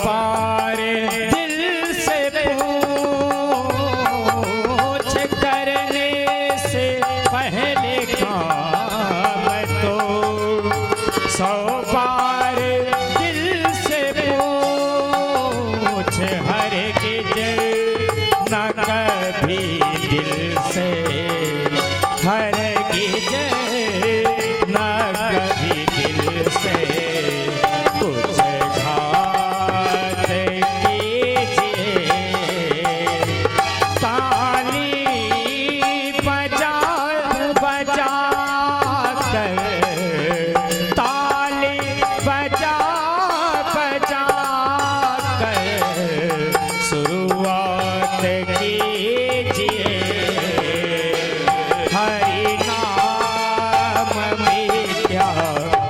बार दिल से पूछ करने से पहले काम तो 100 बार दिल से पूछ हरगिज़ न कभी दिल से हरगिज़ न कभी दिल से कुछ घात कीजिए। ताली बजा बजा कर, ताली बजा बजा कर शुरुआत कीजिए। हरि नाम मिथ्या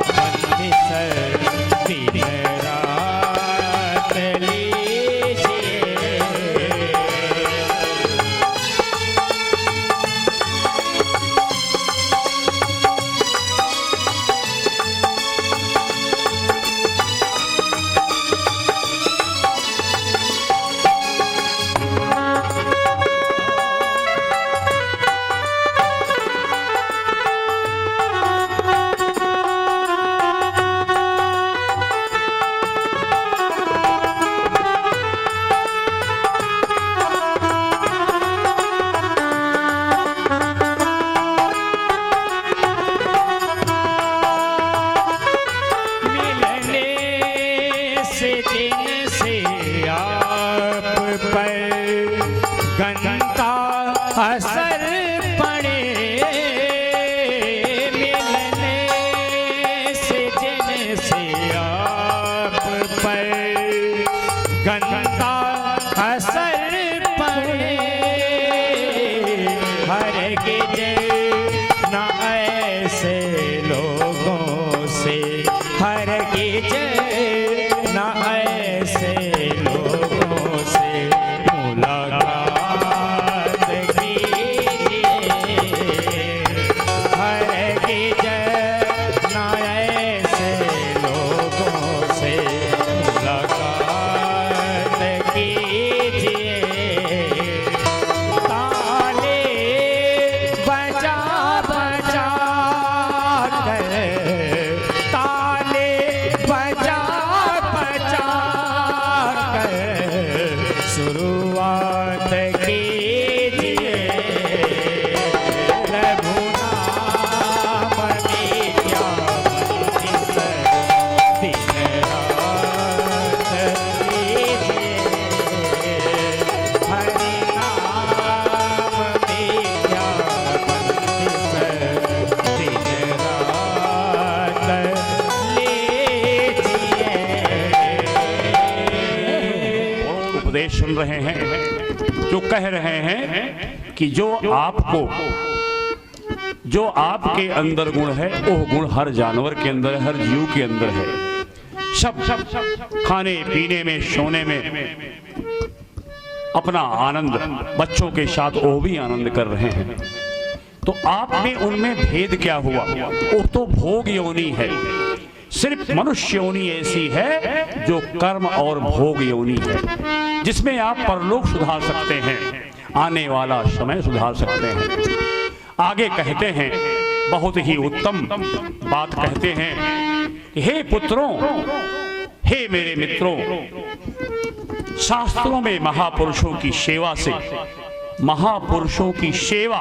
बंदिश दिन रात लीजिए। मिलने से जिनसे आप पर गंदा असर पड़े, मिलने से जिनसे आप पर गंदा असर पड़े, हरगिज़ न ऐसे लोगों से, हरगिज़ न ऐसे लोगों से मुलाकात कीजिए। हरगिज़ न ऐसे लोगों से मुलाकात कीजिए। ताले बजा बजा कर, ताले बजा बजा कर शुरुआत कीजिए। प्रभु नाम मिथ्या बंदिश दिन रात लीजिए। हरि नाम मिथ्या बंदिश दिन रात लीजिए। उपदेश सुन रहे हैं जो कह रहे हैं कि जो आपके अंदर गुण है वो गुण हर जानवर के अंदर है, हर जीव के अंदर है। सब खाने पीने में, सोने में अपना आनंद बच्चों के साथ वो भी आनंद कर रहे हैं। तो आप में उनमें भेद क्या हुआ? वो तो भोग योनि है। सिर्फ मनुष्य योनि ऐसी है जो कर्म और भोग योनि है, जिसमें आप परलोक सुधार सकते हैं, आने वाला समय सुधार सकते हैं। आगे कहते हैं, बहुत ही उत्तम बात कहते हैं, हे पुत्रों, हे मेरे मित्रों, शास्त्रों में महापुरुषों की सेवा से, महापुरुषों की सेवा,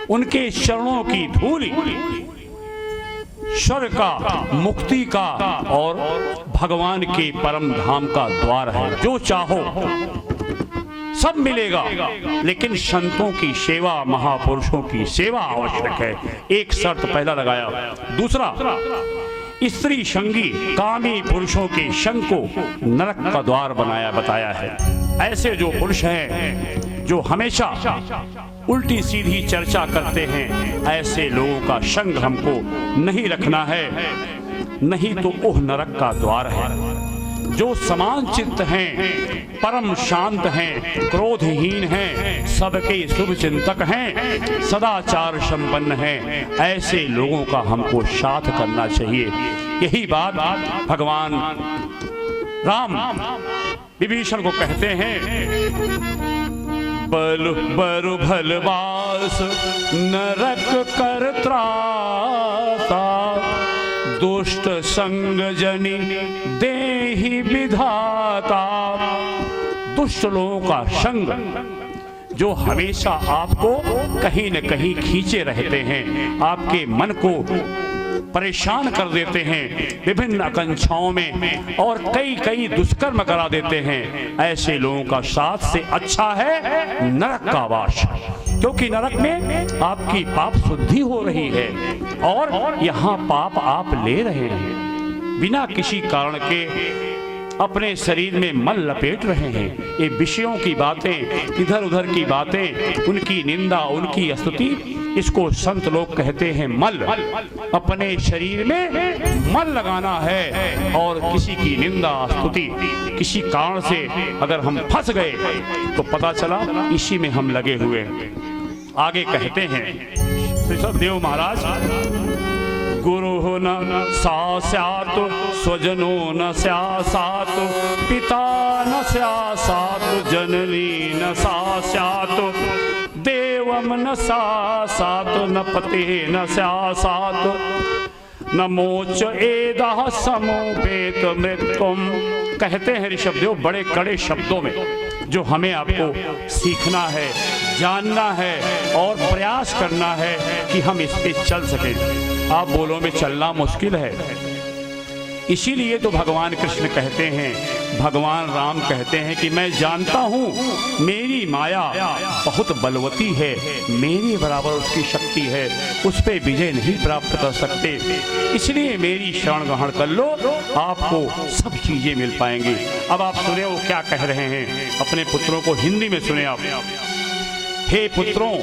उनके चरणों की धूलि स्वर्ग का, मुक्ति का और भगवान के परम धाम का द्वार है। जो चाहो सब मिलेगा, लेकिन संतों की सेवा, महापुरुषों की सेवा आवश्यक है। एक शर्त पहला लगाया। दूसरा, स्त्री संगी कामी पुरुषों के संग को नरक का द्वार बताया है। ऐसे जो पुरुष हैं जो हमेशा उल्टी सीधी चर्चा करते हैं, ऐसे लोगों का संग हमको नहीं रखना है, नहीं तो ओह नरक का द्वार है। जो समान चित्त हैं, परम शांत हैं, क्रोधहीन हैं, सबके शुभ चिंतक हैं, सदाचार संपन्न हैं, ऐसे लोगों का हमको साथ करना चाहिए। यही बात भगवान राम विभीषण को कहते हैं, बल बरु भलवास नरक कर त्राता, दुष्ट संग जनि देहि विधाता। दुष्ट लोगों का संग जो हमेशा आपको कहीं न कहीं खींचे रहते हैं, आपके मन को परेशान कर देते हैं विभिन्न आकांक्षाओं में और कई कई दुष्कर्म करा देते हैं, ऐसे लोगों का साथ से अच्छा है नरक का वास, क्योंकि नरक में आपकी पाप शुद्धि हो रही है और यहाँ पाप आप ले रहे हैं बिना किसी कारण के। अपने शरीर में मल लपेट रहे हैं। ये विषयों की बातें, इधर उधर की बातें, उनकी निंदा, उनकी स्तुति, इसको संत लोग कहते हैं मल। अपने शरीर में मल लगाना है और किसी की निंदा स्तुति किसी कारण से अगर हम फंस गए तो पता चला इसी में हम लगे हुए। आगे कहते हैं ऋषभदेव महाराज, गुरु न सास्यात स्वजनो न स्यासात, पिता न स्यासात जननी न सास्यात, देवम न सासात न पते न स्यासात, न मोच एदा समोपेत मृत्युम। कहते हैं ऋषभदेव बड़े कड़े शब्दों में जो हमें आपको सीखना है, जानना है और प्रयास करना है कि हम इस पे चल सकें। आप बोलो में चलना मुश्किल है, इसीलिए तो भगवान कृष्ण कहते हैं, भगवान राम कहते हैं कि मैं जानता हूँ मेरी माया बहुत बलवती है, मेरे बराबर उसकी शक्ति है, उस पर विजय नहीं प्राप्त कर सकते, इसलिए मेरी शरण ग्रहण कर लो, आपको सब चीजें मिल पाएंगी। अब आप सुने वो क्या कह रहे हैं, अपने पुत्रों को हिंदी में सुने आप। हे पुत्रों,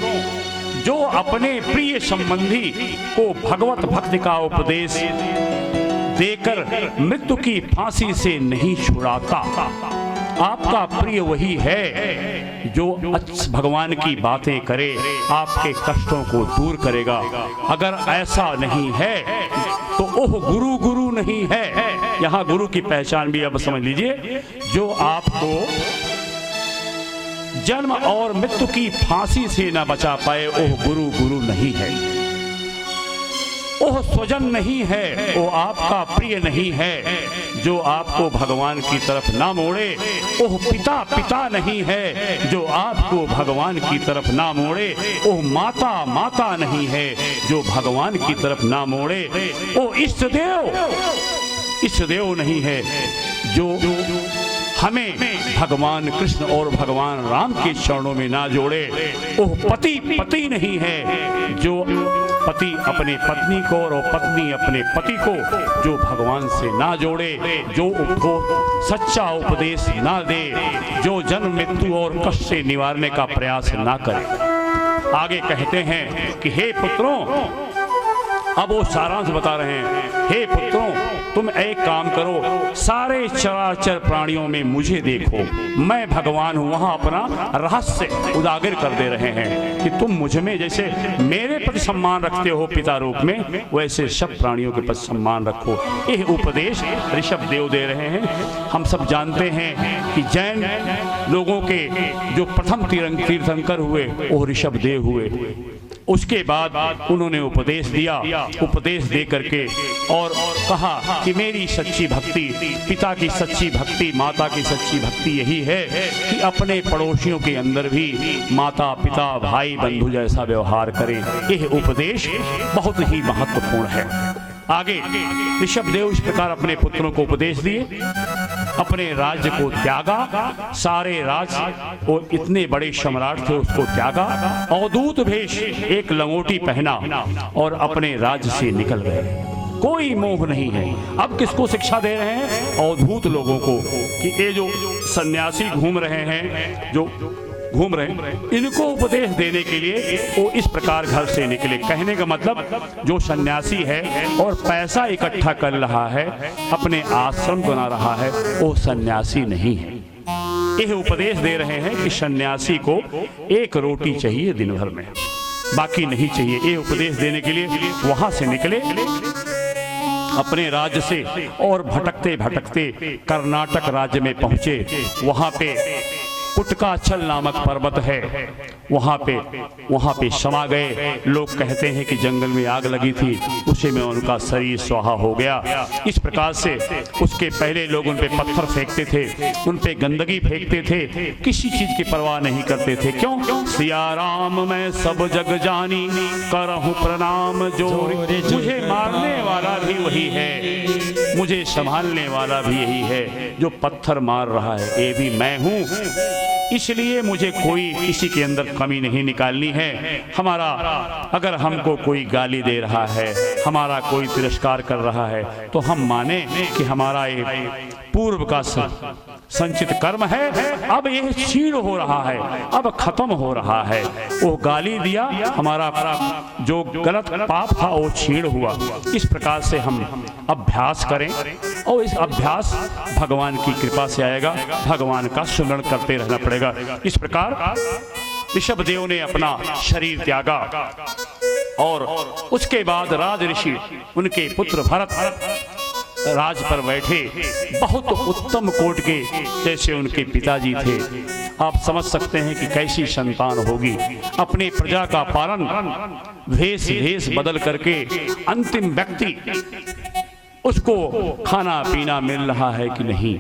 जो अपने प्रिय संबंधी को भगवत भक्ति का उपदेश देकर मृत्यु की फांसी से नहीं छुड़ाता, आपका प्रिय वही है जो भगवान की बातें करे, आपके कष्टों को दूर करेगा। अगर ऐसा नहीं है तो ओह गुरु गुरु नहीं है। यहाँ गुरु की पहचान भी अब समझ लीजिए, जो आपको जन्म और मृत्यु की फांसी से न बचा पाए, ओह गुरु गुरु नहीं है, ओह स्वजन नहीं है, वो आपका प्रिय नहीं है, जो आपको भगवान की तरफ ना मोड़े, ओह पिता पिता नहीं है, जो आपको भगवान की तरफ ना मोड़े, ओह माता माता नहीं है, जो भगवान की तरफ ना मोड़े, ओह इष्ट देव नहीं है, जो हमें भगवान कृष्ण और भगवान राम के चरणों में ना जोड़े, ओह पति पति नहीं है, जो पति अपने पत्नी को और पत्नी अपने पति को जो भगवान से ना जोड़े, जो उनको सच्चा उपदेश ना दे, जो जन्म मृत्यु और कष्ट से निवारने का प्रयास ना करे। आगे कहते हैं कि हे पुत्रों, अब वो सारांश बता रहे हैं, हे पुत्रों तुम एक काम करो, सारे चराचर प्राणियों में मुझे देखो, मैं भगवान हूँ। वहाँ अपना रहस्य उजागर कर दे रहे हैं कि तुम मुझ में जैसे मेरे प्रति सम्मान रखते हो पिता रूप में, वैसे सब प्राणियों के प्रति सम्मान रखो। यह उपदेश ऋषभदेव दे रहे हैं। हम सब जानते हैं कि जैन लोगों के जो प्रथम तीर्थंकर हुए वो ऋषभदेव हुए। उसके बाद उन्होंने उपदेश दिया, उपदेश दे करके और कहा कि मेरी सच्ची भक्ति, पिता की सच्ची भक्ति, माता की सच्ची भक्ति यही है कि अपने पड़ोसियों के अंदर भी माता पिता भाई बंधु जैसा व्यवहार करें। यह उपदेश बहुत ही महत्वपूर्ण है। आगे ऋषभदेव इस प्रकार अपने पुत्रों को उपदेश दिए, अपने राज्य को त्यागा, सारे राज्य वो इतने बड़े सम्राट थे उसको त्यागा, अवधूत वेश एक लंगोटी पहना और अपने राज्य से निकल गए। कोई मोह नहीं है। अब किसको शिक्षा दे रहे हैं? अवधूत लोगों को, कि ये जो सन्यासी घूम रहे हैं, जो घूम रहे हैं, इनको उपदेश देने के लिए वो इस प्रकार घर से निकले। कहने का मतलब जो सन्यासी है और पैसा इकट्ठा कर रहा है, अपने आश्रम बना रहा है, वो सन्यासी नहीं है। यह उपदेश दे रहे हैं कि सन्यासी को एक रोटी चाहिए दिन भर में, बाकी नहीं चाहिए। ये उपदेश देने के लिए वहां से निकले। अपने राज्य से और भटकते भटकते कर्नाटक राज्य में पहुंचे। वहां पे कुटकाचल नामक पर्वत है, वहां पे समा गए। लोग कहते हैं कि जंगल में आग लगी थी, उसी में उनका शरीर स्वाहा हो गया। इस प्रकार से उसके पहले लोग उन पे पत्थर फेंकते थे, उन पे गंदगी फेंकते थे, किसी चीज की परवाह नहीं करते थे। क्यों? सिया राम मैं सब जग जानी, करहूं प्रणाम जोरी। मुझे मारने वाला भी वही है, मुझे संभालने वाला भी यही है। जो पत्थर मार रहा है ये भी मैं हूं, इसलिए मुझे कोई किसी के अंदर कमी नहीं निकालनी है। हमारा अगर हमको कोई गाली दे रहा है, हमारा कोई तिरस्कार कर रहा है, तो हम माने कि हमारा ये पूर्व का संचित कर्म है, अब यह क्षीण हो रहा है, अब खत्म हो रहा है। वो गाली दिया, हमारा जो गलत पाप था वो क्षीण हुआ। इस प्रकार से हम अभ्यास करें और इस अभ्यास भगवान की कृपा से आएगा। भगवान का स्मरण करते रहना पड़ेगा। इस प्रकार ऋषभदेव ने अपना शरीर त्यागा और उसके बाद राज ऋषि उनके पुत्र भरत राज पर बैठे। बहुत उत्तम कोट के जैसे उनके पिताजी थे। आप समझ सकते हैं कि कैसी संतान होगी। अपने प्रजा का पालन भेष बदल करके अंतिम व्यक्ति उसको खाना पीना मिल रहा है कि नहीं,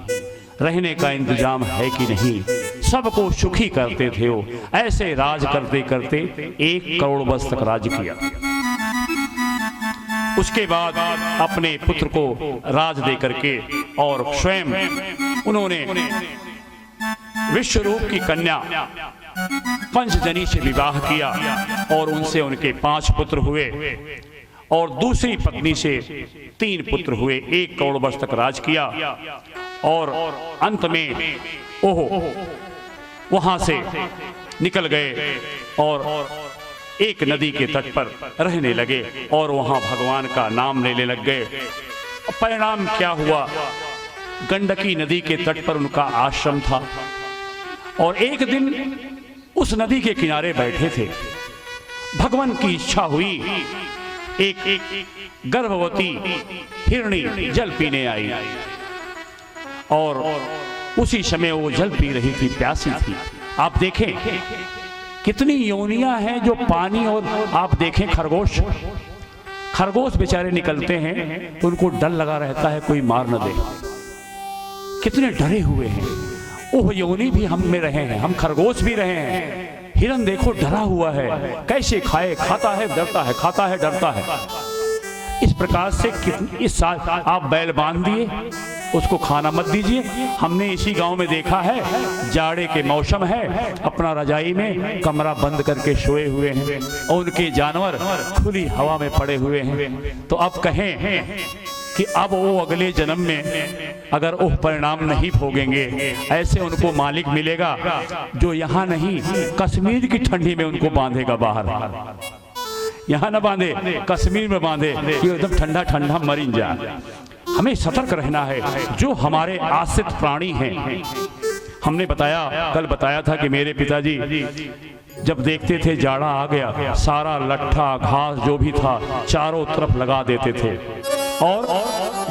रहने का इंतजाम है कि नहीं, सबको सुखी करते थे। वो ऐसे राज करते करते 1 करोड़ वर्ष तक राज किया। उसके बाद अपने पुत्र को राज दे करके और स्वयं उन्होंने विश्वरूप की कन्या पंचजनी से विवाह किया और उनसे उनके 5 पुत्र हुए और दूसरी पत्नी से 3 पुत्र हुए। 1 करोड़ वर्ष तक राज किया और अंत में वहां से निकल गए और एक नदी के तट पर रहने लगे और वहां भगवान का नाम लेने लग गए। परिणाम क्या हुआ? गंडकी नदी के तट पर उनका आश्रम था और एक दिन उस नदी के किनारे बैठे थे। भगवान की इच्छा हुई, एक गर्भवती हिरणी जल पीने आई और उसी समय वो जल पी रही थी, प्यासी थी। आप देखें कितनी योनियां हैं जो पानी, और आप देखें खरगोश बेचारे निकलते हैं तो उनको डर लगा रहता है कोई मार न दे, कितने डरे हुए हैं। ओह योनि भी हम में रहे हैं, हम खरगोश भी रहे हैं। हिरन देखो डरा हुआ है, कैसे खाए, खाता है डरता है, खाता है डरता है। इस प्रकार से इस साल आप बैल बांध दिए, उसको खाना मत दीजिए। हमने इसी गांव में देखा है, जाड़े के मौसम है, अपना रजाई में कमरा बंद करके सोए हुए हैं और उनके जानवर खुली हवा में पड़े हुए हैं। तो अब कहें कि अब वो अगले जन्म में अगर वो परिणाम नहीं भोगेंगे, ऐसे उनको मालिक मिलेगा जो यहाँ नहीं कश्मीर की ठंडी में उनको बांधेगा बाहर। यहाँ ना बांधे, कश्मीर में बांधे कि एकदम ठंडा ठंडा मरीन जाए। हमें सतर्क रहना है। जो हमारे आश्रित प्राणी हैं, हमने कल बताया था कि मेरे पिताजी जब देखते थे जाड़ा आ गया, सारा लट्ठा घास जो भी था चारों तरफ लगा देते थे और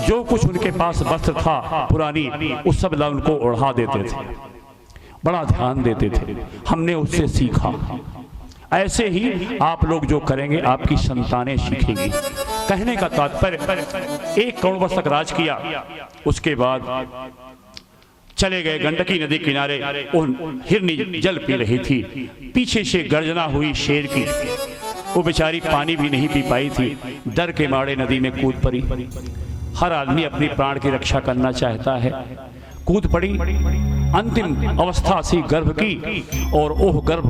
जो कुछ उनके पास वस्त्र था पुरानी, उस सब उनको ओढ़ा देते थे, बड़ा ध्यान देते थे। हमने उससे सीखा। ऐसे ही आप लोग जो करेंगे आपकी संतानें सीखेंगी। कहने का तात्पर्य 1 करोड़ वर्ष तक राज किया, उसके बाद चले गए गंडकी नदी किनारे। हिरनी जल पी रही थी, पीछे से गर्जना हुई शेर की, वो बेचारी पानी भी नहीं पी पाई थी, डर के मारे नदी में कूद पड़ी। हर आदमी अपनी प्राण की रक्षा करना चाहता है, कूद पड़ी। अंतिम अवस्था सी गर्भ की और ओह गर्भ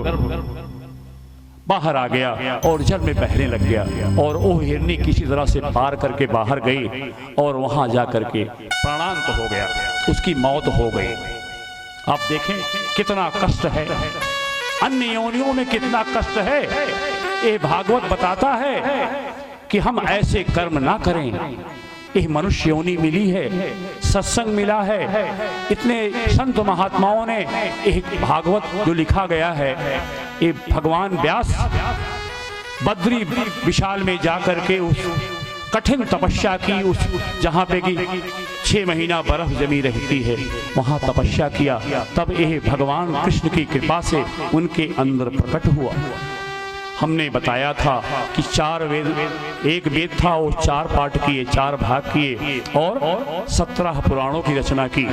बाहर आ गया और जल में बहने लग गया और वो हिरनी किसी तरह से पार करके बाहर गई और वहां जाकर के प्राणांत हो गया, उसकी मौत हो गई। आप देखें कितना कष्ट है, अन्य योनियों में कितना कष्ट है। ये भागवत बताता है कि हम ऐसे कर्म ना करें। ये मनुष्य योनि मिली है, सत्संग मिला है, इतने संत महात्माओं ने एक भागवत जो लिखा गया है, ये भगवान व्यास बद्री विशाल में जाकर के उस कठिन तपस्या की, उस जहाँ पे कि 6 महीना बर्फ जमी रहती है, वहाँ तपस्या किया। तब यह भगवान कृष्ण की कृपा से उनके अंदर प्रकट हुआ। हमने बताया था कि 4 वेद, एक वेद था वो 4 पाठ किए, 4 भाग किए और 17 पुराणों की रचना की,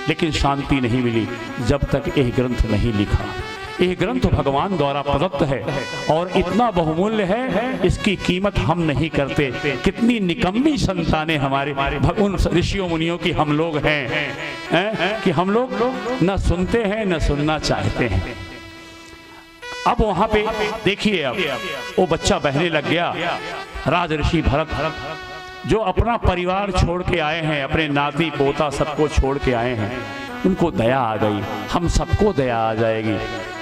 लेकिन शांति नहीं मिली जब तक यह ग्रंथ नहीं लिखा। यह ग्रंथ भगवान द्वारा प्रदत्त है और इतना बहुमूल्य है, इसकी कीमत हम नहीं करते। कितनी निकम्मी संतानें हमारे उन ऋषियों मुनियों की हम लोग हैं कि हम लोग न सुनते हैं न सुनना चाहते हैं। अब वहां पे देखिए, अब वो बच्चा बहने लग गया। राजऋषि भरत जो अपना परिवार छोड़ के आए हैं, अपने नाती पोता सबको छोड़ के आए हैं, उनको दया आ गई। हम सबको दया आ जाएगी।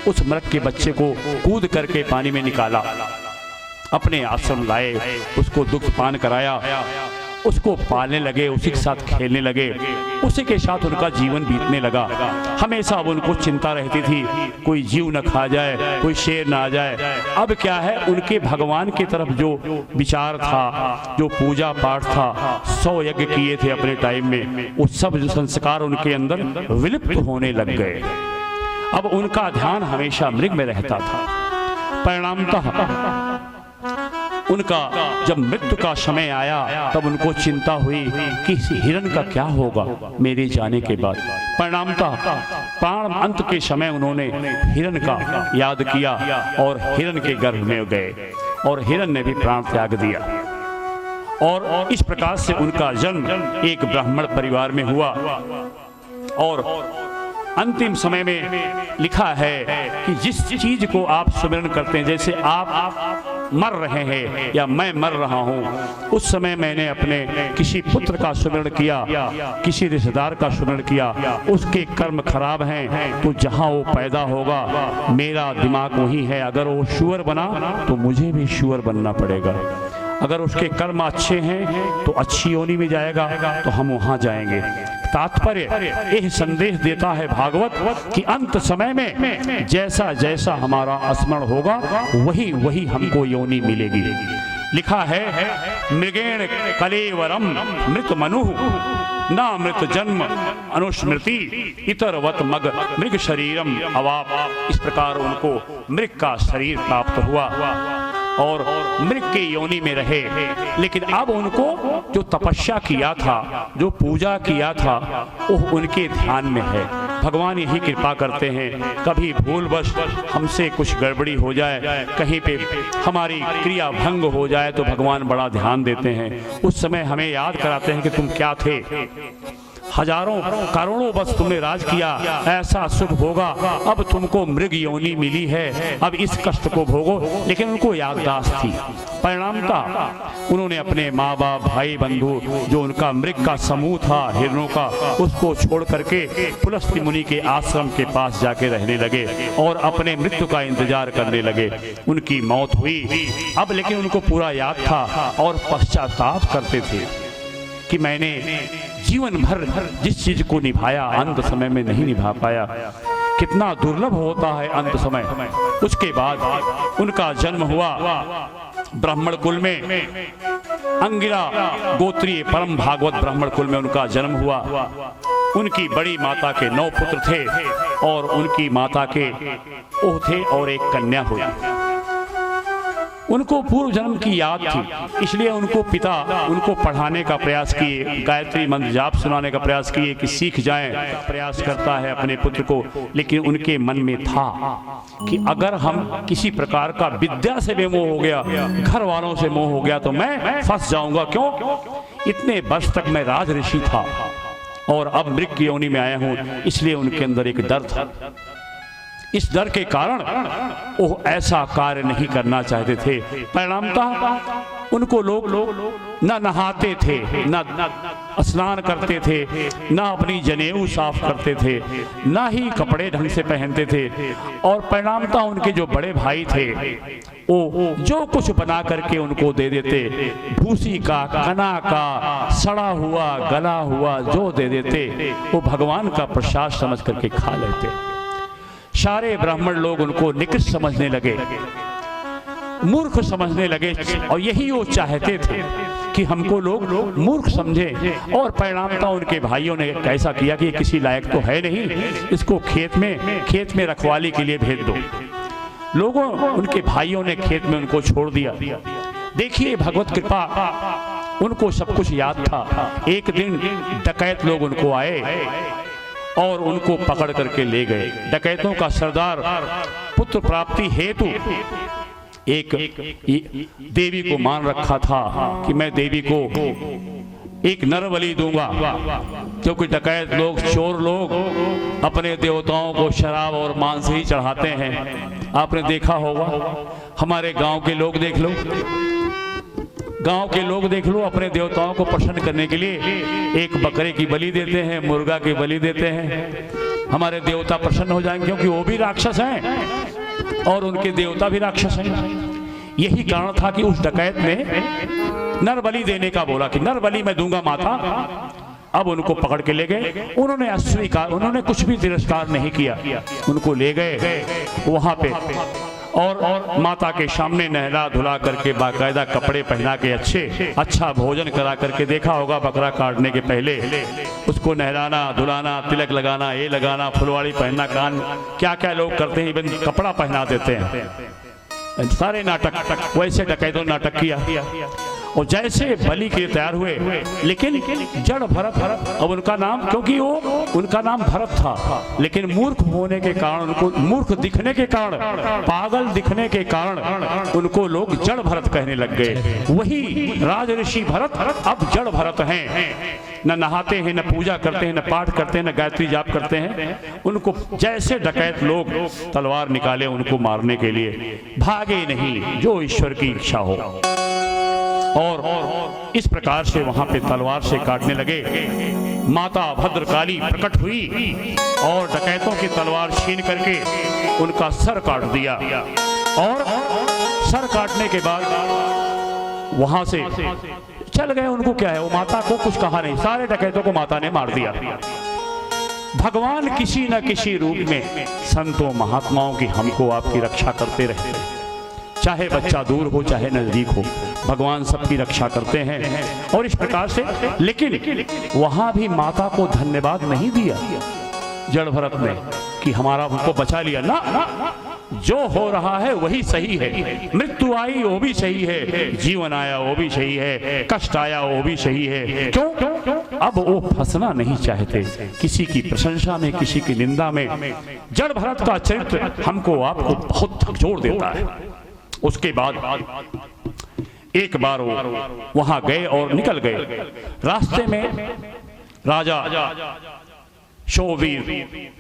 उस मृग के बच्चे को कूद करके पानी में निकाला, अपने आश्रम लाए, उसको दुग्ध पान कराया, उसको पालने लगे, उसी के साथ खेलने लगे, उसी के साथ उनका जीवन बीतने लगा। हमेशा अब उनको चिंता रहती थी कोई जीव न खा जाए, कोई शेर ना आ जाए। अब क्या है, उनके भगवान की तरफ जो विचार था, जो पूजा पाठ था, 100 यज्ञ किए थे अपने टाइम में, वो सब जो संस्कार उनके अंदर विलुप्त होने लग गए। अब उनका ध्यान हमेशा मृग में रहता था। परिणामतः उनका जब मृत्यु का समय आया तब उनको चिंता हुई कि इस हिरण का क्या होगा मेरे जाने के बाद। परिणामतः प्राण अंत के समय उन्होंने हिरण का याद किया और हिरण के गर्भ में गए और हिरण ने भी प्राण त्याग दिया। और इस प्रकार से उनका जन्म एक ब्राह्मण परिवार में हुआ। और अंतिम समय में लिखा है कि जिस चीज को आप सुमिरन करते हैं, जैसे आप मर रहे हैं या मैं मर रहा हूं, उस समय मैंने अपने किसी पुत्र का सुमिरन किया, किसी रिश्तेदार का सुमिरन किया, उसके कर्म खराब हैं तो जहां वो पैदा होगा मेरा दिमाग वही है। अगर वो शुअर बना तो मुझे भी शुअर बनना पड़ेगा। अगर उसके कर्म अच्छे हैं तो अच्छी योनि में जाएगा तो हम वहां जाएंगे। तात्पर्य यह संदेश देता है भागवत कि अंत समय में जैसा जैसा हमारा स्मरण होगा वही वही हमको योनि मिलेगी। लिखा है मृगेण कलेवरम मृत मनुः ना मृत जन्म अनुस्मृति इतरवत मग मृग शरीरम अवाप। इस प्रकार उनको मृग का शरीर प्राप्त हुआ और मृग के योनि में रहे। लेकिन अब उनको जो तपस्या किया था, जो पूजा किया था, वो उनके ध्यान में है। भगवान यही कृपा करते हैं, कभी भूलवश हमसे कुछ गड़बड़ी हो जाए, कहीं पे हमारी क्रिया भंग हो जाए तो भगवान बड़ा ध्यान देते हैं। उस समय हमें याद कराते हैं कि तुम क्या थे, हजारों करोड़ों वर्ष तुमने राज किया, ऐसा शुभ होगा, अब तुमको मृग योनि मिली है, अब इस कष्ट को भोगो। लेकिन उनको याददाश्त थी। परिणामतः उन्होंने अपने माँ बाप भाई बंधु जो उनका मृग का समूह था हिरणों का, उसको छोड़ करके पुलस्त्य मुनि के आश्रम के पास जाके रहने लगे और अपने मृत्यु का इंतजार करने लगे। उनकी मौत हुई अब, लेकिन उनको पूरा याद था और पश्चाताप करते थे कि मैंने जीवन भर जिस चीज को निभाया अंत समय में नहीं निभा पाया। कितना दुर्लभ होता है अंत समय। उसके बाद उनका जन्म हुआ ब्राह्मण कुल में, अंगिरा गोत्रीय परम भागवत ब्राह्मण कुल में उनका जन्म हुआ। उनकी बड़ी माता के 9 पुत्र थे और उनकी माता के ओह थे और एक कन्या हुई। उनको पूर्व जन्म की याद थी, इसलिए उनको पिता उनको पढ़ाने का प्रयास किए, गायत्री मंत्र जाप सुनाने का प्रयास किए कि सीख जाएं। प्रयास करता है अपने पुत्र को, लेकिन उनके मन में था कि अगर हम किसी प्रकार का विद्या से बेमोह हो गया, घर वालों से मोह हो गया तो मैं फंस जाऊंगा। क्यों? इतने वर्ष तक मैं राज ऋषि था और अब मृग की योनि में आया हूं, इसलिए उनके अंदर एक डर था। इस डर के कारण वो ऐसा कार्य नहीं करना चाहते थे। परिणामतः उनको लोग न नहाते थे, न स्नान करते थे, न अपनी जनेऊ साफ करते थे, न ही कपड़े ढंग से पहनते थे। और परिणामतः उनके जो बड़े भाई थे वो जो कुछ बना करके उनको दे देते, भूसी का, कना का, सड़ा हुआ, गला हुआ जो दे देते वो भगवान का प्रसाद समझ करके खा लेते। सारे ब्राह्मण लोग उनको निकृष्ट समझने लगे, मूर्ख समझने लगे और यही वो चाहते थे कि हमको लोग मूर्ख समझे, और परिणामतः उनके भाइयों ने कैसा किया कि ये किसी लायक तो है नहीं, इसको खेत में रखवाली के लिए भेज दो। लोगों, उनके भाइयों ने खेत में उनको छोड़ दिया। देखिए भगवत कृपा, उनको सब कुछ याद था। एक दिन डकैत लोग उनको आए और उनको पकड़ करके ले गए। डकैतों का सरदार पुत्र प्राप्ति हेतु एक देवी को मान रखा था कि मैं देवी को एक नर बलि दूंगा, क्योंकि डकैत लोग, चोर लोग अपने देवताओं को शराब और मांस ही चढ़ाते हैं। आपने देखा होगा, हमारे गांव के लोग देख लो, अपने देवताओं को प्रसन्न करने के लिए एक बकरे की बलि देते हैं, मुर्गा की बलि देते हैं। हमारे देवता प्रसन्न हो जाएंगे, क्योंकि वो भी राक्षस हैं और उनके देवता भी राक्षस हैं। यही कारण था कि उस डकैत ने नर बलि देने का बोला कि नर बलि मैं दूंगा माता। अब उनको पकड़ के ले गए। उन्होंने अस्वीकार, उन्होंने कुछ भी तिरस्कार नहीं किया। उनको ले गए वहां पे और माता के सामने नहला धुला करके, बाकायदा कपड़े पहना के, अच्छा भोजन करा करके, देखा होगा बकरा काटने के पहले उसको नहलाना धुलाना, तिलक लगाना, ये लगाना, फुलवाड़ी पहनना, कान क्या क्या लोग करते हैं, इवन कपड़ा पहना देते हैं। सारे नाटक, वैसे डकैतों ने नाटक किया और जैसे बलि के लिए तैयार हुए, लेकिन जड़ भरत, अब उनका नाम, क्योंकि वो उनका नाम भरत था, लेकिन मूर्ख होने के कारण, उनको मूर्ख दिखने के कारण, पागल दिखने के कारण उनको लोग जड़ भरत कहने लग गए। वही राज ऋषि भरत अब जड़ भरत हैं। न नहाते हैं, न पूजा करते हैं, न पाठ करते हैं, न गायत्री जाप करते हैं। उनको जैसे डकैत लोग तलवार निकाले उनको मारने के लिए, भागे नहीं, जो ईश्वर की इच्छा हो। और इस प्रकार से वहां पे तलवार से काटने लगे। माता भद्रकाली प्रकट हुई और डकैतों की तलवार छीन करके उनका सर काट दिया। और सर काटने के बाद वहां से चल गए। उनको क्या है, वो माता को कुछ कहा नहीं, सारे डकैतों को माता ने मार दिया। भगवान किसी न किसी रूप में संतों महात्माओं की हमको आपकी रक्षा करते रहते हैं। चाहे बच्चा दूर हो चाहे नजदीक हो, भगवान सबकी रक्षा करते हैं। और इस प्रकार से, लेकिन वहां भी माता को धन्यवाद नहीं दिया जड़ भरत ने कि हमारा हमको बचा लिया ना, जो हो रहा है वही सही है। मृत्यु आई वो भी सही है, जीवन आया वो भी सही है, कष्ट आया वो भी सही है। क्यों? अब वो फंसना नहीं चाहते किसी की प्रशंसा में, किसी की निंदा में। जड़ भरत का चरित्र हमको आपको बहुत झकझोर देता है। उसके बाद एक बार वो वहां गए और निकल गए। रास्ते में राजा शोवीर,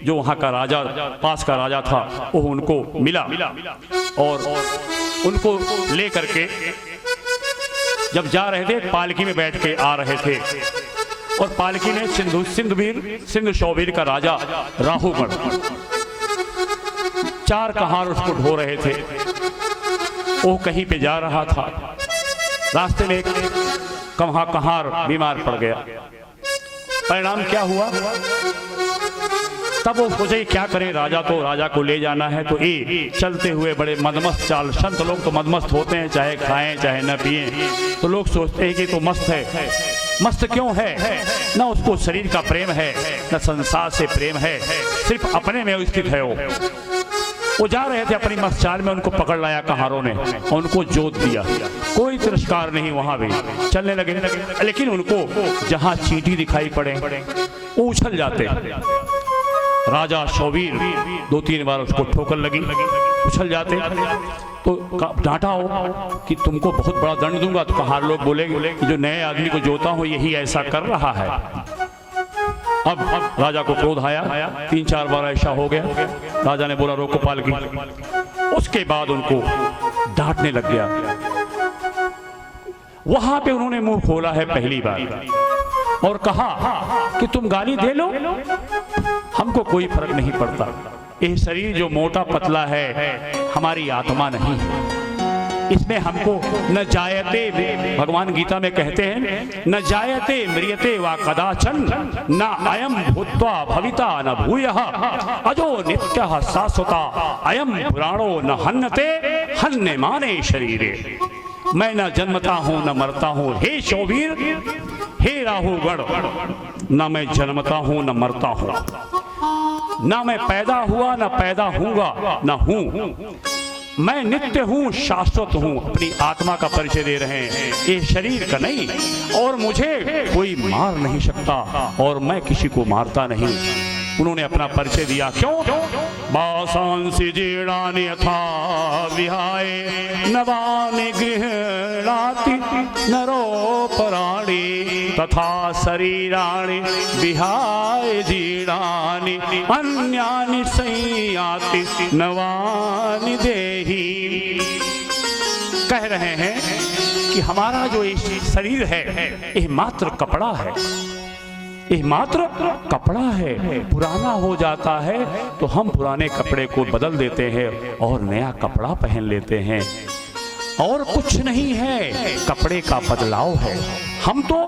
जो वहां का राजा, पास का राजा था, वो उनको मिला और उनको ले करके जब जा रहे थे, पालकी में बैठ के आ रहे थे। और पालकी में सिंधु शोवीर का राजा राहुगण, 4 कहार उसको ढो रहे थे। वो कहीं पे जा रहा था, रास्ते में एक कहार बीमार पड़ गया। परिणाम क्या हुआ, तब वो सोचे क्या करें, राजा को ले जाना है। तो चलते हुए बड़े मदमस्त चाल, संत लोग तो मदमस्त होते हैं, चाहे खाएं चाहे न पिए। तो लोग सोचते हैं कि तो मस्त है। मस्त क्यों है? ना उसको शरीर का प्रेम है, न संसार से प्रेम है, सिर्फ अपने में स्थित है। वो जा रहे थे अपनी मस्त चाल में, उनको पकड़ लाया कहारों ने और उनको जोत दिया। कोई तिरस्कार नहीं, वहां भी चलने लगे। लेकिन उनको जहां चींटी दिखाई पड़े वो उछल जाते। राजा शोवीर 2-3 बार उसको ठोकर लगी, उछल जाते। तो डांटा हो कि तुमको बहुत बड़ा दंड दूंगा। तो कहार लोग बोले कि जो नए आदमी को जोता हो यही ऐसा कर रहा है। अब राजा को क्रोध आया, 3-4 बार ऐसा हो गया। राजा ने बोला रोको पालकी। उसके बाद उनको डांटने लग गया। वहां पे उन्होंने मुंह खोला है पहली बार और कहा कि तुम गाली दे लो, हमको कोई फर्क नहीं पड़ता। ये शरीर जो मोटा पतला है हमारी आत्मा नहीं, इसमें हमको न जायते, भगवान गीता में कहते हैं न जायते म्रियते वा कदाचन न अयम भूत्वा भविता न भूयः अजो नित्यः शाश्वता अयम पुराणो न हन्यते हन्यमाने शरीरे। मैं न जन्मता हूं न मरता हूं, हे शौवीर हे राहुगण, न मैं जन्मता हूं न मरता हूं, न मैं पैदा हुआ न पैदा हूंगा न हूं, मैं नित्य हूं, शाश्वत हूं। अपनी आत्मा का परिचय दे रहे हैं, ये शरीर का नहीं, और मुझे कोई मार नहीं सकता और मैं किसी को मारता नहीं। उन्होंने अपना परिचय दिया। क्यों? वासांसि जीर्णानि यथा विहाय नवानि गृह्णाति नरोपराणि तथा शरीराणि विहाय जीर्णानि अन्यानि संयाति नवानि देहि। कह रहे हैं कि हमारा जो ये शरीर है ये मात्र कपड़ा है, ये मात्र कपड़ा है, पुराना हो जाता है तो हम पुराने कपड़े को बदल देते हैं और नया कपड़ा पहन लेते हैं, और कुछ नहीं है, कपड़े का बदलाव है। हम तो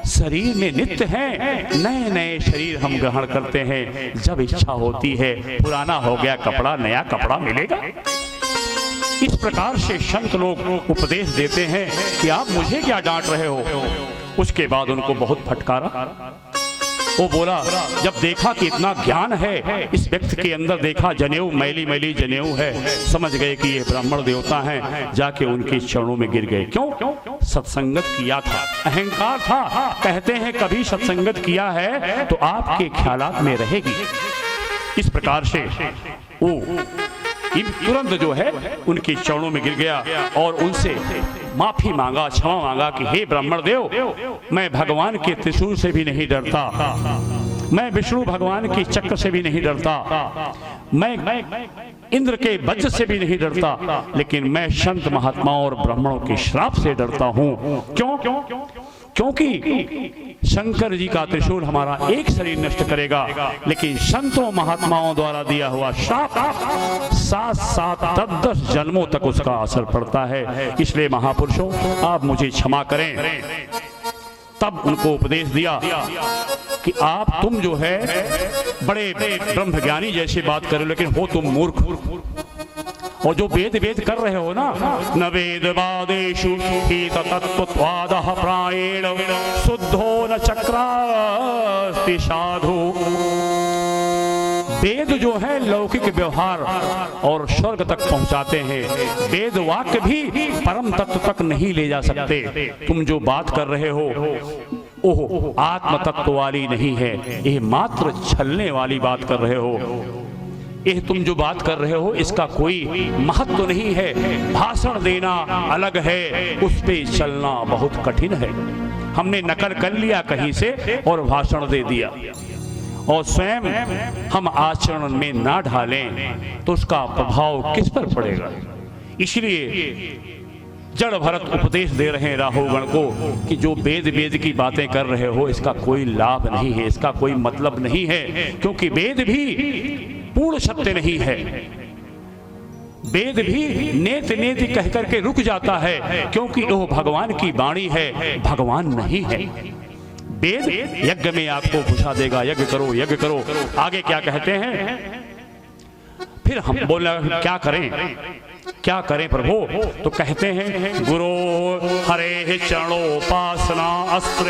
शरीर में नित्य हैं, नए नए शरीर हम ग्रहण करते हैं जब इच्छा होती है। पुराना हो गया कपड़ा, नया कपड़ा मिलेगा। इस प्रकार से संत लोग उपदेश देते हैं कि आप मुझे क्या डांट रहे हो। उसके बाद उनको बहुत फटकारा। वो बोला, जब देखा कि इतना ज्ञान है इस व्यक्ति के अंदर, देखा जनेऊ मैली मैली जनेऊ है, समझ गए कि ये ब्राह्मण देवता हैं, जाके उनके चरणों में गिर गए। क्यों? सत्संगत किया था, अहंकार था। कहते हैं कभी सत्संगत किया है तो आपके ख्यालात में रहेगी। इस प्रकार से वो तुरंत जो है उनके चरणों में गिर गया और उनसे माफी मांगा, क्षमा मांगा कि हे ब्राह्मण देव, मैं भगवान के त्रिशूल से भी नहीं डरता, मैं विष्णु भगवान के चक्र से भी नहीं डरता, मैं इंद्र के वज्र से भी नहीं डरता, लेकिन मैं संत महात्माओं और ब्राह्मणों के श्राप से डरता हूं। क्यों? क्योंकि शंकर जी का त्रिशूल हमारा एक शरीर नष्ट करेगा, लेकिन संतों महात्माओं द्वारा दिया हुआ श्राप 7-7 10-10 जन्मों तक उसका असर पड़ता है। इसलिए महापुरुषों, आप मुझे क्षमा करें। तब उनको उपदेश दिया कि आप तुम जो है बड़े ब्रह्मज्ञानी जैसे बात करो, लेकिन हो तुम मूर्ख। और जो वेद कर रहे हो ना, न वेदवादेषु हि तत्त्वत्वादः प्रायेण शुद्धो न चक्रास्ति साधु। वेद जो है लौकिक व्यवहार और स्वर्ग तक पहुंचाते हैं, वेद वाक्य भी परम तत्व तक नहीं ले जा सकते। तुम जो बात कर रहे हो ओह आत्म तत्व वाली नहीं है, ये मात्र छलने वाली बात कर रहे हो। यह तुम जो बात कर रहे हो इसका कोई महत्व नहीं है। भाषण देना अलग है, उस पे चलना बहुत कठिन है। हमने नकल कर लिया कहीं से और भाषण दे दिया, और स्वयं हम आचरण में ना ढालें तो उसका प्रभाव किस पर पड़ेगा। इसलिए जड़ भरत उपदेश दे रहे हैं राहुगण को कि जो वेद की बातें कर रहे हो इसका कोई लाभ नहीं है, इसका कोई मतलब नहीं है, क्योंकि वेद भी पूर्ण सत्य नहीं है। वेद भी नेति कह करके रुक जाता है, क्योंकि वो भगवान की वाणी है, भगवान नहीं है। वेद यज्ञ में आपको बुझा देगा, यज्ञ करो। आगे क्या कहते हैं? फिर हम बोला क्या करें प्रभु? तो कहते हैं गुरो हरे चरणोपासना अस्त्र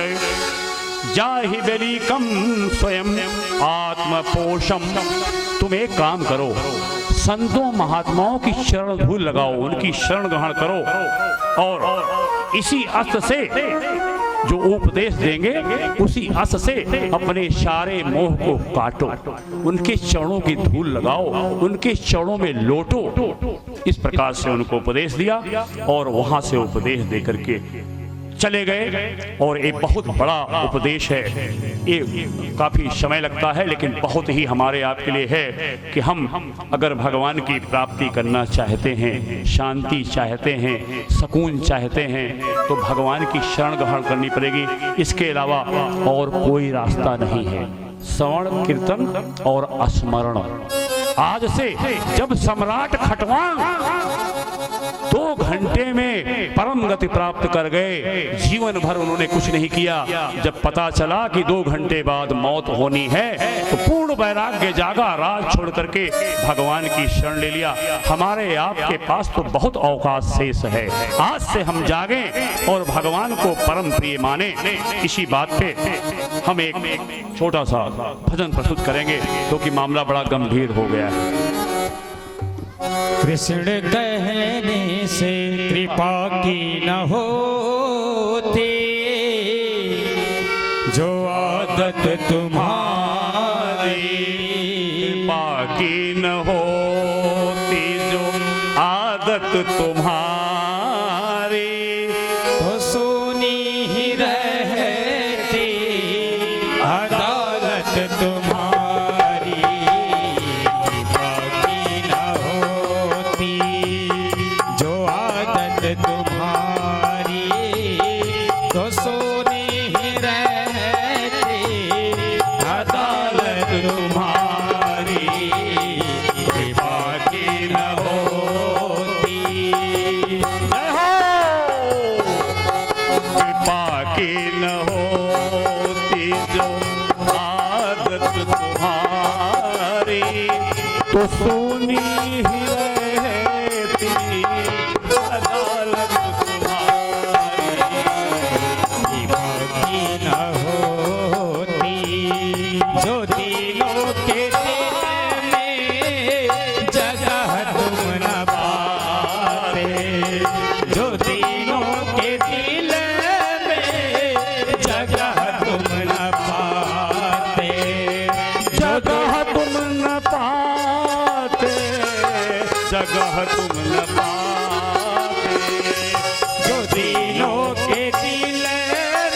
जाहि वेलिकम स्वयं आत्मपोषम। तुम एक काम करो, संतों महात्माओं की शरण धूल लगाओ, उनकी शरण ग्रहण करो, और इसी अस्त्र से जो उपदेश देंगे उसी अस्त्र से अपने सारे मोह को काटो, उनके चरणों की धूल लगाओ, उनके चरणों में लोटो। इस प्रकार से उनको उपदेश दिया और वहां से उपदेश देकर के चले गए। और एक बहुत बड़ा उपदेश है, ये काफी समय लगता है, लेकिन बहुत ही हमारे आपके लिए है कि हम अगर भगवान की प्राप्ति करना चाहते हैं, शांति चाहते हैं, सुकून चाहते हैं, तो भगवान की शरण ग्रहण करनी पड़ेगी। इसके अलावा और कोई रास्ता नहीं है। श्रवण कीर्तन और स्मरण। आज से जब सम्राट खटवांग 2 घंटे में परम गति प्राप्त कर गए, जीवन भर उन्होंने कुछ नहीं किया। जब पता चला कि 2 घंटे बाद मौत होनी है तो पूर्ण पूर्ण वैराग्य जागा, राज छोड़ करके भगवान की शरण ले लिया। हमारे आपके पास तो बहुत अवकाश शेष है, आज से हम जागें और भगवान को परम प्रिय माने। इसी बात पे हम एक छोटा सा भजन प्रस्तुत करेंगे क्योंकि मामला बड़ा गंभीर हो गया है। कृष्ण कहने से कृपा की न होती, जो आदत तुम्हारी कृपा की न होती, जो आदत तुम्हारी, तो सुनी ही रहती अदालत तुम्हारी। कृपा की न होती, जो आदत तुम्हारी, तो सुनी ही रहती अदालत तुम्हारी। कृपा की न होती, जय हो। कृपा की न होती, जो आदत तुम्हारी, तो सुनी ही रहती अदालत तुम्हारी। कृपा की न होती, जो दिलों के दिल में जगह तुम न पाते, जो दिलों के दिल में जगह तुम न पाते, जगह तुम न पाते, जगह तुम न पाते, जो दिलों के दिल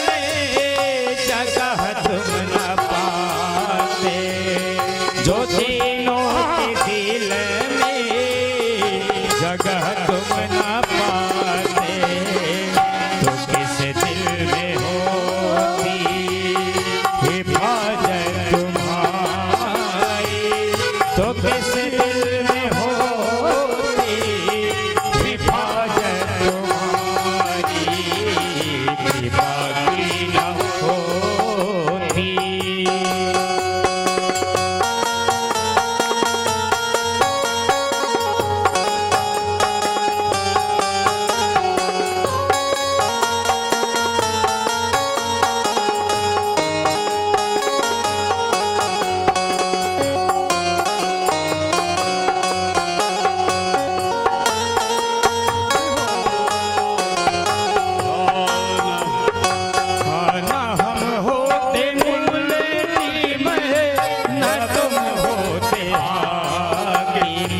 में जगह तुम न पाते, जो दिलों के दिल में जगह तुम न पाते, तो किस दिल में होती हिफाजत तुम्हारी, तो किस दिल में होती हिफाजत तुम्हारी। कृपा की न होती, न हम होते मुल्ज़िम, न तुम होते हाकिम,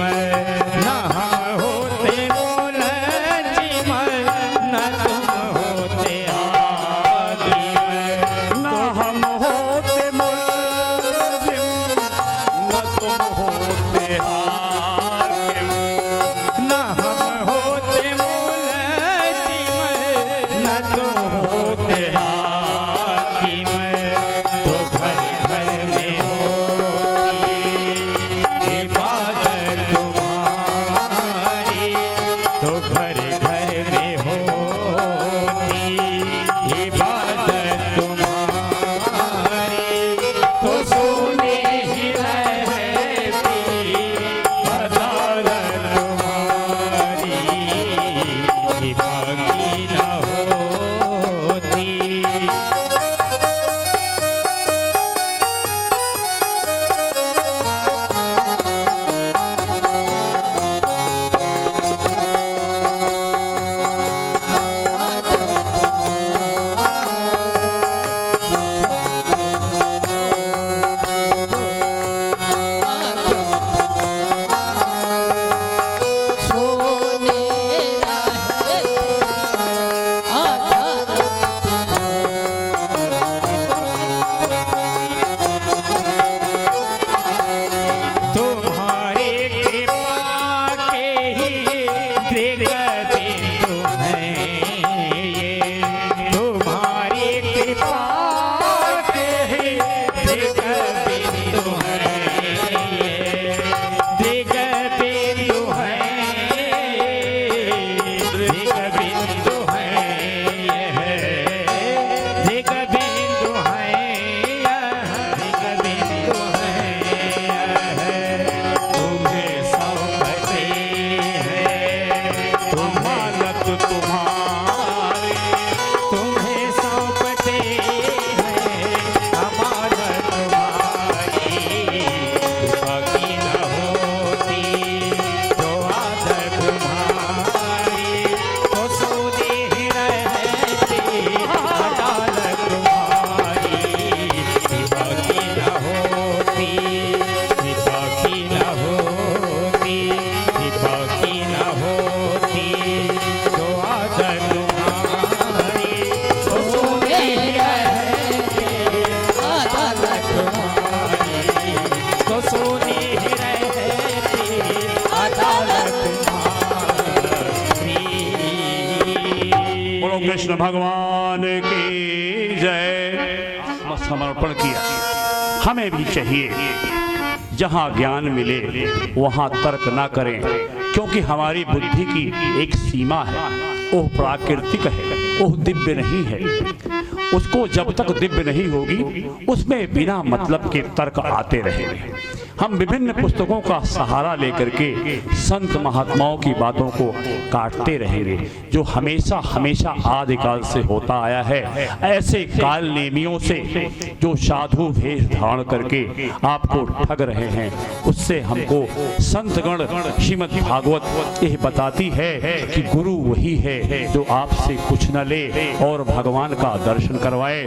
न हम होते मुल्ज़िम, न तुम होते हाकिम, न हम होते मुल्ज़िम, न तुम होते हाकिम, न हम होते मुल्ज़िम, न तुम होते हाकिम, तो घर घर में होती इबादत तुम्हारी, तो घर घर में होती इबादत तुम्हारी, तो सुनी ही रहती कृष्ण भगवान की जय। समर्पण किया। हमें भी चाहिए जहां ज्ञान मिले वहां तर्क ना करें, क्योंकि हमारी बुद्धि की एक सीमा है, वह प्राकृतिक है, वह दिव्य नहीं है। उसको जब तक दिव्य नहीं होगी उसमें बिना मतलब के तर्क आते रहेंगे। हम विभिन्न पुस्तकों का सहारा लेकर के संत महात्माओं की बातों को काटते रहेंगे, जो हमेशा हमेशा आदिकाल से होता आया है। ऐसे काल नेमियों से जो साधु वेश धारण करके आपको ठग रहे हैं, उससे हमको संतगण श्रीमद् भागवत यह बताती है कि गुरु वही है जो आपसे कुछ न ले और भगवान का दर्शन करवाए,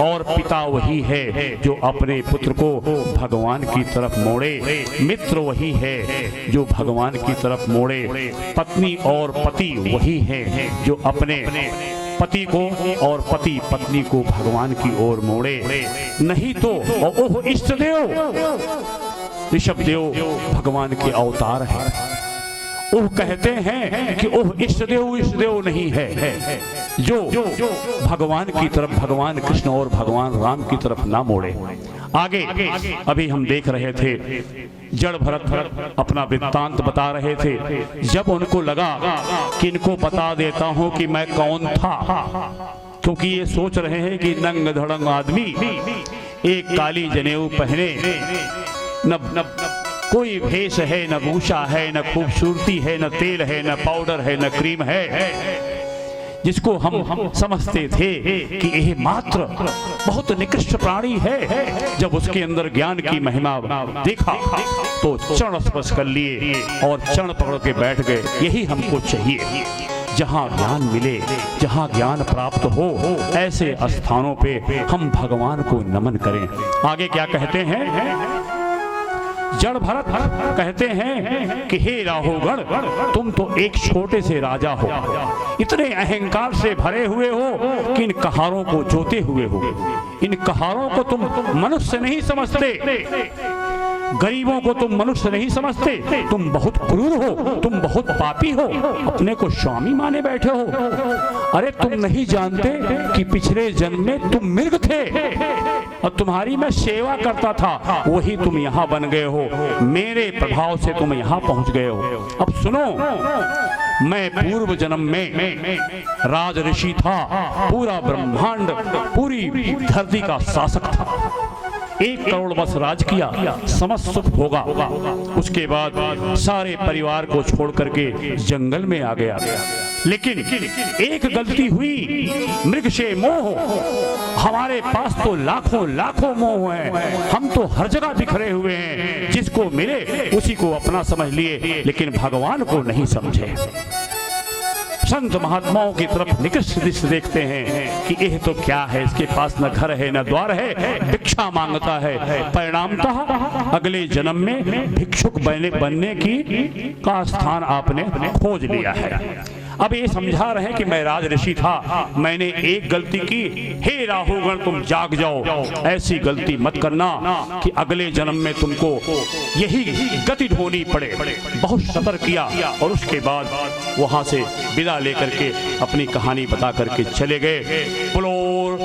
और पिता वही है जो अपने पुत्र को भगवान की तरफ मोड़े, मित्र वही है जो भगवान की तरफ मोड़े, पत्नी और पति वही है जो अपने पति को और पति पत्नी को भगवान की ओर मोड़े। नहीं तो ओह इष्टदेव ऋषभदेव भगवान के अवतार है। ओह कहते हैं कि ओह इष्टदेव नहीं है जो भगवान की तरफ, भगवान कृष्ण और भगवान राम की तरफ ना मोड़े। आगे अभी हम देख रहे थे, जड़ भरत अपना वृत्तांत बता रहे थे। जब उनको लगा कि इनको बता देता हूं कि मैं कौन था, क्योंकि ये सोच रहे हैं कि नंग धड़ंग आदमी एक काली जनेऊ पहने, न कोई भेष है, न भूषा है, न खूबसूरती है, न तेल है, न पाउडर है, न क्रीम है, जिसको हम समझते थे कि यह मात्र बहुत निकृष्ट प्राणी है। जब उसके अंदर ज्ञान की महिमा देखा तो चरण स्पर्श कर लिए और चरण पकड़ के बैठ गए। यही हमको चाहिए, जहाँ ज्ञान मिले, जहाँ ज्ञान प्राप्त हो, ऐसे स्थानों पे हम भगवान को नमन करें। आगे क्या कहते हैं? जड़ भरत कहते हैं कि हे राहुगण, तुम तो एक छोटे से राजा हो, इतने अहंकार से भरे हुए हो कि इन कहारों को जोते हुए हो। इन कहारों को तुम मनुष्य नहीं समझते, गरीबों को तुम मनुष्य नहीं समझते, तुम बहुत क्रूर हो, तुम बहुत पापी हो, अपने को स्वामी माने बैठे हो। अरे तुम नहीं जानते कि पिछले जन्म में तुम मृग थे और तुम्हारी मैं सेवा करता था, वही तुम यहाँ बन गए हो, मेरे प्रभाव से तुम यहाँ पहुँच गए हो। अब सुनो, मैं पूर्व जन्म में राज ऋषि था, पूरा ब्रह्मांड, पूरी धरती का शासक था। 1 करोड़ वर्ष राज किया, समस्त सुख भोगा। उसके बाद सारे परिवार को छोड़ करके जंगल में आ गया। लेकिन एक गलती हुई, मृग से मोह। हमारे पास तो लाखों लाखों मोह हैं, हम तो हर जगह बिखरे हुए हैं, जिसको मिले उसी को अपना समझ लिए, लेकिन भगवान को नहीं समझे। संत महात्माओं की तरफ निकृष्ट दृष्टि देखते हैं कि यह तो क्या है, इसके पास न घर है न द्वार है, भिक्षा मांगता है। परिणामतः अगले जन्म में भिक्षुक बनने की का स्थान आपने खोज लिया है। अब ये समझा रहे हैं कि मैं राज ऋषि था, मैंने एक गलती की, हे राहुगण तुम जाग जाओ, ऐसी गलती मत करना कि अगले जन्म में तुमको यही गति ढोनी पड़े। बहुत सतर्क किया और उसके बाद वहां से विदा लेकर के अपनी कहानी बता करके चले गए। बोलो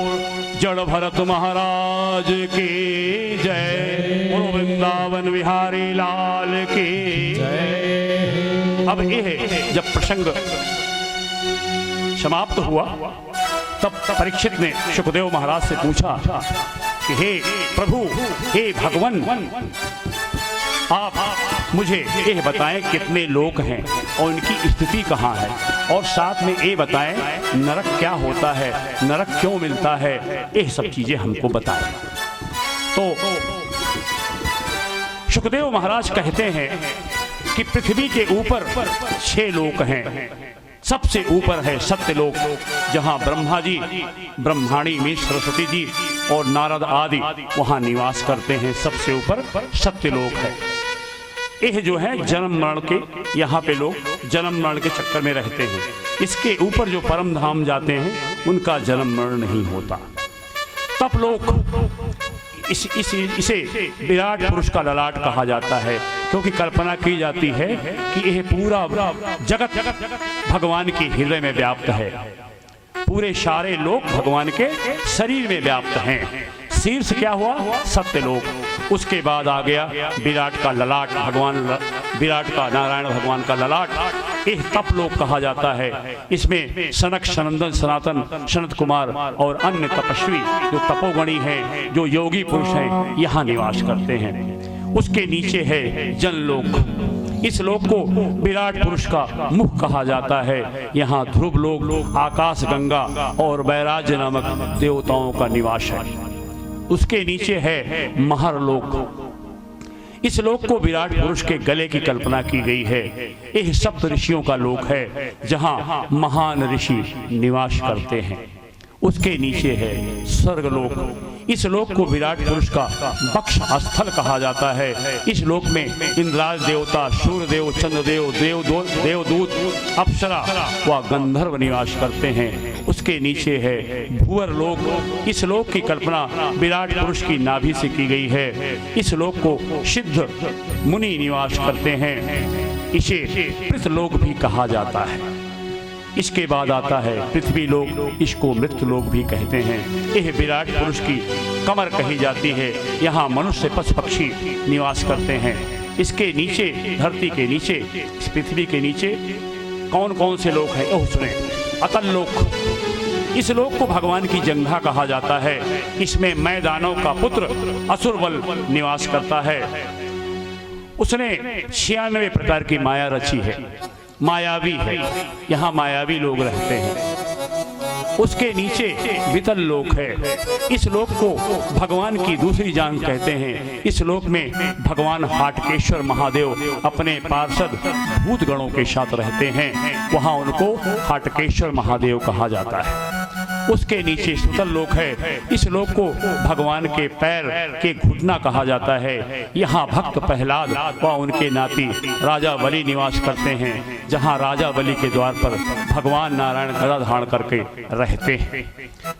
जड़ भरत महाराज की जय, बोलो वृंदावन बिहारी लाल की जय। अब यह जब प्रसंग समाप्त हुआ, तब परीक्षित ने सुखदेव महाराज से पूछा कि हे प्रभु, हे भगवान, आप मुझे यह बताएं कितने लोक हैं और इनकी स्थिति कहाँ है, और साथ में ये बताएं नरक क्या होता है, नरक क्यों मिलता है, ये सब चीजें हमको बताएं। तो सुखदेव महाराज कहते हैं कि पृथ्वी के ऊपर 6 लोक हैं। सबसे ऊपर है सत्यलोक, जहां ब्रह्मा जी, ब्रह्माणी में सरस्वती जी और नारद आदि वहां निवास करते हैं। सबसे ऊपर सत्यलोक है। यह जो है जन्म मरण के, यहाँ पे लोग जन्म मरण के चक्कर में रहते हैं। इसके ऊपर जो परम धाम जाते हैं उनका जन्म मरण नहीं होता। तब लोग इसे विराट पुरुष का ललाट कहा जाता है, क्योंकि कल्पना की जाती है कि यह पूरा जगत भगवान के हृदय में व्याप्त है। पूरे सारे लोग भगवान के शरीर में व्याप्त हैं। शीर्ष क्या हुआ? सत्यलोक। उसके बाद आ गया विराट का ललाट, विराट का नारायण भगवान का ललाट, यह तप लोक कहा जाता है। इसमें सनक, सनंदन, सनातन, सनत कुमार और अन्य तपस्वी जो तपोगणी हैं, जो योगी पुरुष हैं, यहाँ निवास करते हैं। उसके नीचे है जनलोक। इस लोक को विराट पुरुष का मुख कहा जाता है। यहाँ ध्रुव लोक, आकाश गंगा और वैराज्य नामक देवताओं का निवास है। उसके नीचे है महरलोक। इस लोक को विराट पुरुष के गले की कल्पना की गई है। यह सप्त ऋषियों का लोक है, जहाँ महान ऋषि निवास करते हैं। उसके नीचे है स्वर्गलोक। इस लोक को विराट पुरुष का बक्ष स्थल कहा जाता है। इस लोक में इंद्राज देवता, सूर्यदेव, चंद्रदेव, देवदूत, अप्सरा व गंधर्व निवास करते हैं। उसके नीचे है भूवर लोक। इस लोक की कल्पना विराट पुरुष की नाभि से की गई है। इस लोक को सिद्ध मुनि निवास करते हैं। इसे पृथलोक भी कहा जाता है। इसके बाद आता है पृथ्वी लोक। इसको मृत्यु लोक भी कहते हैं। यह विराट पुरुष की कमर कही जाती है। यहाँ मनुष्य, पशु, पक्षी निवास करते हैं। इसके नीचे, धरती के नीचे, इस पृथ्वी के नीचे कौन कौन से लोक हैं? ओह सुने, अतल लोक। इस लोक को भगवान की जंघा कहा जाता है। इसमें मैं दानव का पुत्र असुरबल निवास करता है। उसने 96 प्रकार की माया रची है, मायावी है। यहाँ मायावी लोग रहते हैं। उसके नीचे वितल लोक है। इस लोक को भगवान की दूसरी जान कहते हैं। इस लोक में भगवान हाटकेश्वर महादेव अपने पार्षद भूतगणों के साथ रहते हैं। वहाँ उनको हाटकेश्वर महादेव कहा जाता है। उसके नीचे सुतल लोक है। इस लोक को भगवान के पैर के घुटना कहा जाता है। यहाँ भक्त प्रहलाद व उनके नाती राजा बलि निवास करते हैं, जहाँ राजा बलि के द्वार पर भगवान नारायण गदा धारण करके रहते हैं।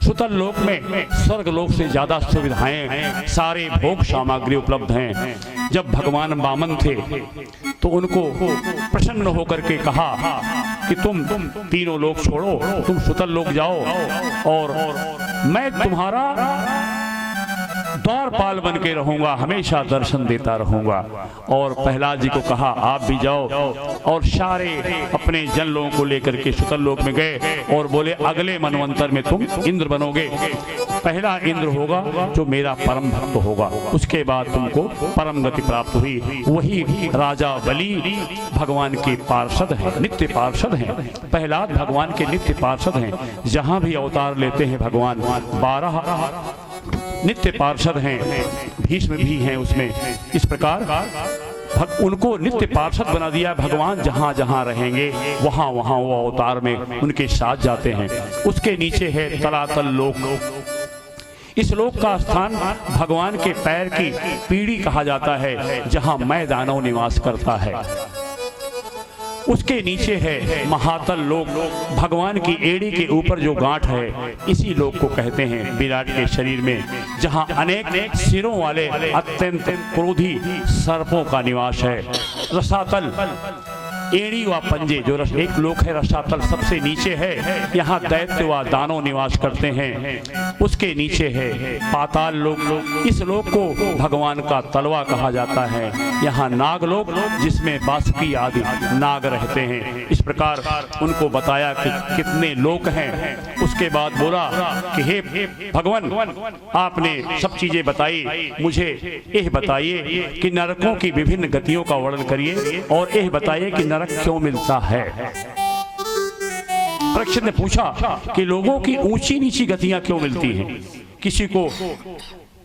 सुतल लोक में स्वर्ग लोक से ज्यादा सुविधाएं हैं, सारे भोग सामग्री उपलब्ध हैं। जब भगवान वामन थे तो उनको प्रसन्न होकर के कहा कि तुम तीनों लोक छोड़ो, तुम सुतल लोक जाओ और मैं तुम्हारा द्वारपाल बन के रहूंगा, हमेशा दर्शन देता रहूंगा। और प्रहलाद जी को कहा आप भी जाओ, और सारे अपने जन लोगों को लेकर के सुतल लोक में गए और बोले अगले मनवंतर में तुम इंद्र बनोगे। पहला इंद्र होगा जो मेरा परम भक्त होगा, उसके बाद तुमको परम गति प्राप्त हुई। वही राजा बलि भगवान के पार्षद हैं, नित्य पार्षद हैं। प्रहलाद भगवान के नित्य पार्षद हैं। जहां भी अवतार लेते हैं भगवान 12 नित्य पार्षद हैं। भीष्म भी हैं उसमें। इस प्रकार उनको नित्य पार्षद बना दिया भगवान। जहां जहां रहेंगे वहां वहां वो अवतार में उनके साथ जाते हैं। उसके नीचे है तलातल लोक। इस लोक का स्थान भगवान के पैर की पीढ़ी कहा जाता है, जहां मैं दानव निवास करता है। उसके नीचे है महातल लोक। भगवान की एड़ी के ऊपर जो गांठ है, इसी लोक को कहते हैं विराट के शरीर में, जहां अनेक सिरों वाले अत्यंत क्रोधी सर्पों का निवास है। रसातल एड़ी व पंजे जो एक लोक है रसातल, सबसे नीचे है। यहाँ दैत्य व दानव निवास करते हैं। उसके नीचे है पाताल लोक। इस लोक को भगवान का तलवा कहा जाता है। यहाँ नागलोक, जिसमें बासुकी आदि नाग रहते हैं। इस प्रकार उनको बताया कि कितने लोक हैं। उसके बाद बोला कि हे भगवान, आपने सब चीजें बताई, मुझे यह बताइए कि नरकों की विभिन्न गतियों का वर्णन करिए और यह बताइए कि नरक क्यों मिलता है। परीक्षित ने पूछा कि लोगों की ऊंची नीची गतियां क्यों मिलती हैं। किसी को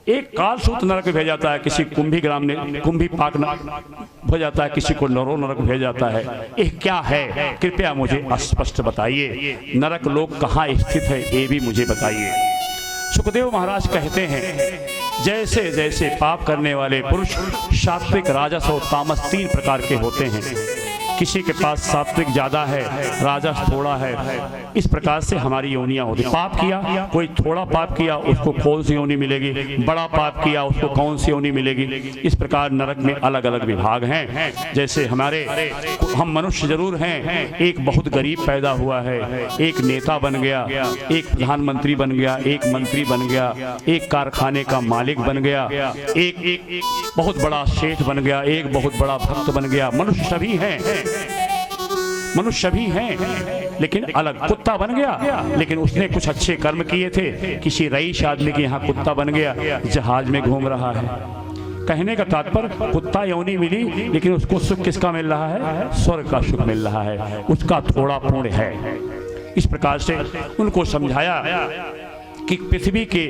एक कालसूत्र नरक भेजा जाता है, किसी कुंभीग्राम ने कुंभी पाक हो जाता है, किसी को नरो नरक भेजा जाता है। यह क्या है, कृपया मुझे स्पष्ट बताइए। नरक लोक कहाँ स्थित है, ये भी मुझे बताइए। सुखदेव महाराज कहते हैं जैसे जैसे पाप करने वाले पुरुष सात्विक, राजस और तामस 3 प्रकार के होते हैं। किसी के पास सात्विक ज्यादा है, राजस थोड़ा है, इस प्रकार से हमारी योनियां होती। पाप किया, कोई थोड़ा पाप किया उसको कौन सी योनि मिलेगी, बड़ा पाप किया उसको कौन सी योनि मिलेगी। इस प्रकार नरक में अलग अलग विभाग हैं। जैसे हम मनुष्य जरूर हैं, एक बहुत गरीब पैदा हुआ है, एक नेता बन गया, एक प्रधानमंत्री बन गया, एक मंत्री बन गया, एक कारखाने का मालिक बन गया, एक बहुत बड़ा सेठ बन गया, एक बहुत बड़ा भक्त बन गया। मनुष्य सभी हैं, मनुष्य भी हैं, लेकिन अलग। कुत्ता बन गया, लेकिन उसने कुछ अच्छे कर्म किए थे, किसी रईस आदमी के यहाँ कुत्ता बन गया, जहाज में घूम रहा है। कहने का तात्पर्य कुत्ता योनि मिली, लेकिन उसको सुख किसका मिल रहा है? स्वर्ग का सुख मिल रहा है, उसका थोड़ा पुण्य है। इस प्रकार से उनको समझाया कि पृथ्वी के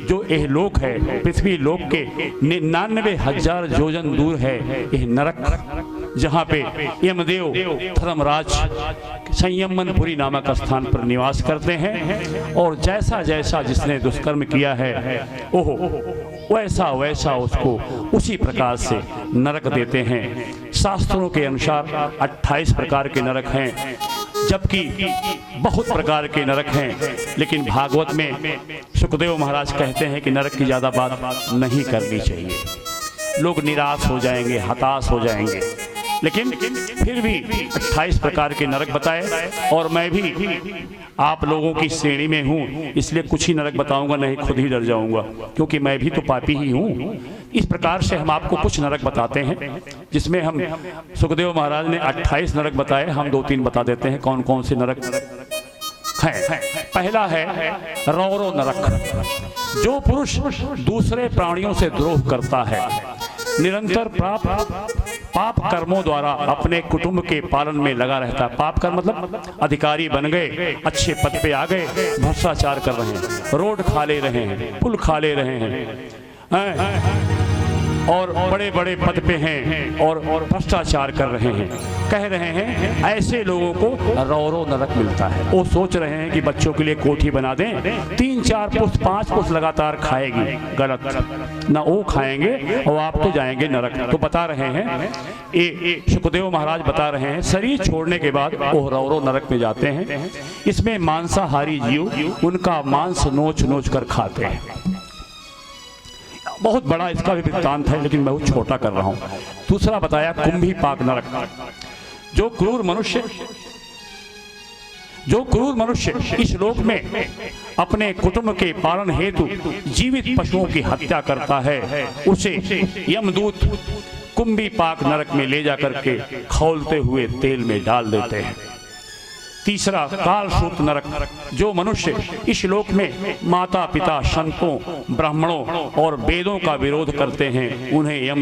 जो यह लोक है, पृथ्वी लोक के 99,000 योजन दूर है यह नरक, जहाँ पे यमदेव धर्मराज संयमनपुरी नामक स्थान पर निवास करते हैं। और जैसा जैसा जिसने दुष्कर्म किया है ओह वैसा वैसा उसको उसी प्रकार से नरक देते हैं। शास्त्रों के अनुसार 28 प्रकार के नरक हैं, जबकि बहुत प्रकार के नरक हैं। लेकिन भागवत में सुखदेव महाराज कहते हैं कि नरक की ज़्यादा बात नहीं करनी चाहिए, लोग निराश हो जाएंगे, हताश हो जाएंगे। लेकिन फिर भी 28 प्रकार के नरक बताए, और मैं भी आप लोगों की श्रेणी में हूँ, इसलिए कुछ ही नरक बताऊंगा, नहीं खुद ही डर जाऊंगा, क्योंकि मैं भी तो पापी ही हूँ। इस प्रकार से हम आपको कुछ नरक बताते हैं, जिसमें हम सुखदेव महाराज ने 28 नरक बताए, हम 2-3 बता देते हैं कौन कौन से नरक हैं। पहला है रौरो नरक। जो पुरुष दूसरे प्राणियों से द्रोह करता है, निरंतर पाप कर्मों द्वारा अपने कुटुंब के पालन में लगा रहता है। पाप कर्म मतलब अधिकारी बन गए, अच्छे पद पे आ गए, भ्रष्टाचार कर रहे हैं, रोड खा ले रहे हैं, पुल खा ले रहे हैं, और बड़े बड़े पद पे हैं और भ्रष्टाचार कर रहे हैं, कह रहे हैं, ऐसे लोगों को रौरो नरक मिलता है। वो सोच रहे हैं कि बच्चों के लिए कोठी बना दें, 3-4 पुष्ट 5 पुष्ट लगातार खाएगी, गलत ना, वो खाएंगे और आप तो जाएंगे नरक। तो बता रहे हैं, सुखदेव महाराज बता रहे हैं, शरीर छोड़ने के बाद वो रौरो नरक में जाते हैं। इसमें मांसाहारी जीव उनका मांस नोच नोच कर खाते हैं। बहुत बड़ा इसका भी वृत्तांत है, लेकिन बहुत छोटा कर रहा हूं। दूसरा बताया कुंभी पाक नरक। जो क्रूर मनुष्य इस लोक में अपने कुटुंब के पालन हेतु जीवित पशुओं की हत्या करता है, उसे यमदूत कुंभी पाक नरक में ले जाकर के खौलते हुए तेल में डाल देते हैं। तीसरा कालसूत्र नरक। जो मनुष्य इस लोक में माता पिता, संतों, ब्राह्मणों और वेदों का विरोध करते हैं, उन्हें यम